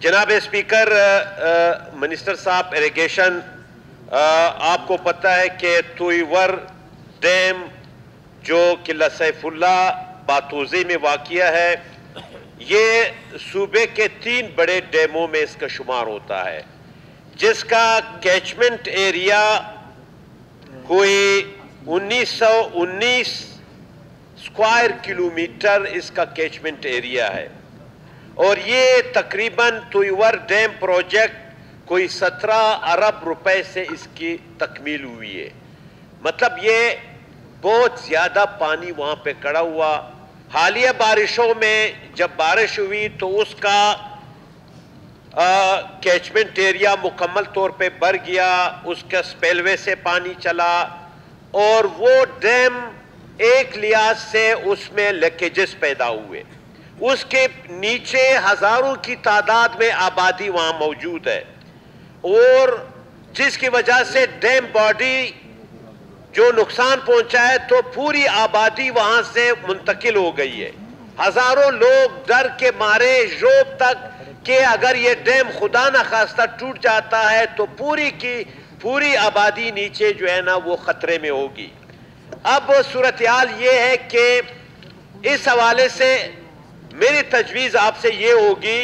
جناب speaker, minister صاحب irrigation, آپ کو پتہ ہے کہ توئیور ڈیم جو قلعہ سیف اللہ باتوزی میں واقع ہے، یہ صوبے کے 3 بڑے ڈیموں میں اس کا شمار ہوتا ہے، جس کا کیچمنٹ ایریا کوئی 1919 اسکوائر کلومیٹر اس کا کیچمنٹ ایریا ہے، اور یہ تقریباً توئیور ڈیم پروجیکٹ کوئی 17 ارب روپے سے اس کی تکمیل ہوئی ہے۔ مطلب یہ بہت زیادہ پانی وہاں پہ کڑا ہوا۔ حالیہ بارشوں میں جب بارش ہوئی تو اس کا کیچمنٹ ایریا مکمل طور پہ بھر گیا، اس کا سپیل وے سے پانی چلا، اور وہ ڈیم ایک لحاظ سے اس میں لیکیجز پیدا ہوئے۔ اس کے نیچے ہزاروں کی تعداد میں آبادی وہاں موجود ہے، اور جس کی وجہ سے ڈیم باڈی جو نقصان پہنچا ہے تو پوری آبادی وہاں سے منتقل ہو گئی ہے۔ ہزاروں لوگ ڈر کے مارے یوب تک کہ اگر یہ ڈیم خدا نخواستہ ٹوٹ جاتا ہے تو پوری کی پوری آبادی نیچے جو ہے نا وہ خطرے میں ہوگی۔ اب صورتحال یہ ہے کہ اس حوالے سے میری تجویز آپ سے یہ ہوگی،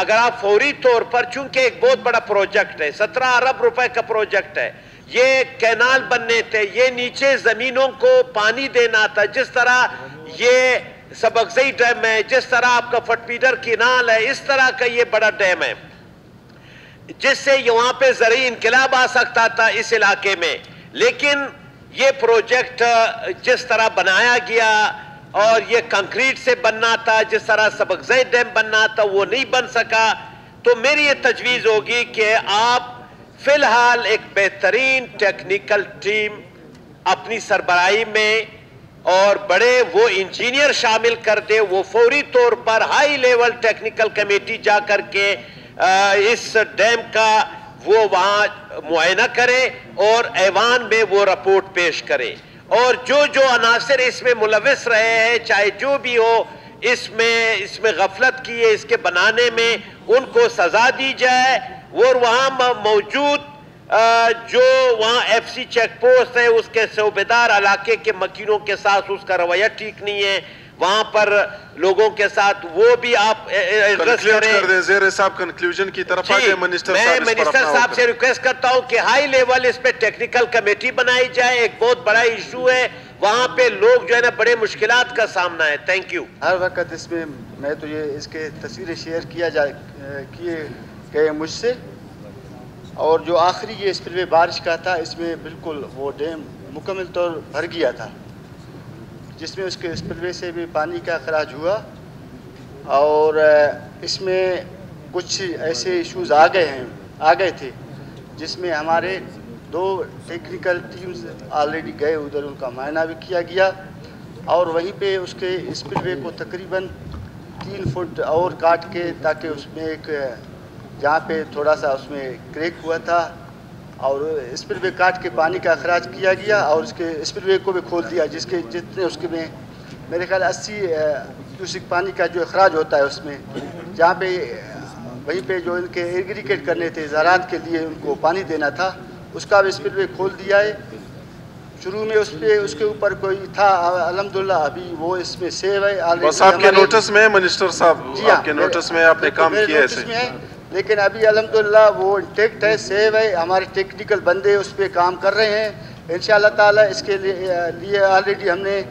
اگر آپ فوری طور پر، چونکہ ایک بہت بڑا پروجیکٹ ہے، 17 ارب روپے کا پروجیکٹ ہے، یہ کینال بننے تھے، یہ نیچے زمینوں کو پانی دینا تھا، جس طرح یہ سبکزئی ڈیم ہے، جس طرح آپ کا فٹ پیڈر کینال ہے، اس طرح کا یہ بڑا ڈیم ہے، جس سے وہاں پہ زرعی انقلاب آ سکتا تھا اس علاقے میں۔ لیکن یہ پروجیکٹ جس طرح بنایا گیا اور یہ کنکریٹ سے بننا تھا، جس طرح سبکزئی ڈیم بننا تھا، وہ نہیں بن سکا۔ تو میری یہ تجویز ہوگی کہ آپ فی الحال ایک بہترین ٹیکنیکل ٹیم اپنی سربراہی میں اور بڑے وہ انجینئر شامل کر دے، وہ فوری طور پر ہائی لیول ٹیکنیکل کمیٹی جا کر کے اس ڈیم کا وہ وہاں معائنہ کرے اور ایوان میں وہ رپورٹ پیش کرے، اور جو عناصر اس میں ملوث رہے ہیں، چاہے جو بھی ہو، اس میں غفلت کی ہے اس کے بنانے میں، ان کو سزا دی جائے، اور وہاں موجود جو وہاں ایف سی چیک پوسٹ ہے، اس کے صوبیدار علاقے کے مکینوں کے ساتھ اس کا رویہ ٹھیک نہیں ہے، وہاں پر لوگوں کے ساتھ وہ بھی آپ ایڈریس کریں۔ کر دیں زیر صاحب کنکلیوژن کی طرف آگے منسٹر صاحب، میں منسٹر صاحب سے ریکویسٹ کرتا ہوں کہ ہائی لیول اس پہ ٹیکنیکل کمیٹی بنائی جائے، ایک بہت بڑا ایشو ہے، وہاں پہ لوگ جو ہے نا بڑے مشکلات کا سامنا ہے۔ Thank you. ہر وقت اس میں تو یہ اس کے تصویریں شیئر کیے گئے مجھ سے، اور جو آخری یہ اسپل وے بارش کا تھا، اس میں بالکل وہ ڈیم مکمل طور بھر گیا تھا، جس میں اس کے اسپل وے سے بھی پانی کا اخراج ہوا، اور اس میں کچھ ایسے ایشوز آ گئے تھے جس میں ہمارے 2 ٹیکنیکل ٹیمز آلریڈی گئے ادھر، ان کا معائنہ بھی کیا گیا، اور وہیں پہ اس کے اسپل وے کو تقریباً 3 فٹ اور کاٹ کے، تاکہ اس میں ایک جہاں پہ تھوڑا سا اس میں کریک ہوا تھا، اور اسپل وے کاٹ کے پانی کا اخراج کیا گیا، اور اس کے اسپل وے کو بھی کھول دیا، جس کے جتنے اس کے میں میرے خیال 80 کیوسک پانی کا جو اخراج ہوتا ہے اس میں، جہاں پہ وہیں پہ جو ان کے ایگریگیٹ کرنے تھے، زراعت کے لیے ان کو پانی دینا تھا، اس کا بھی اسپل وے کھول دیا ہے۔ شروع میں اس کے اوپر کوئی تھا، الحمدللہ ابھی وہ اس میں سیو ہے۔ بس آپ کے نوٹس میں منسٹر صاحب، آپ کے نوٹس میں آپ نے کام کیا ہے، لیکن ابھی الحمدللہ وہ انٹیکٹ ہے، سیو ہے، ہمارے ٹیکنیکل بندے اس پہ کام کر رہے ہیں انشاءاللہ تعالی۔ اس کے لیے آلریڈی ہم نے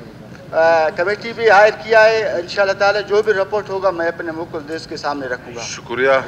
کمیٹی بھی ہائر کیا ہے، انشاءاللہ تعالی جو بھی رپورٹ ہوگا میں اپنے مکمل دیش کے سامنے رکھوں گا۔ شکریہ۔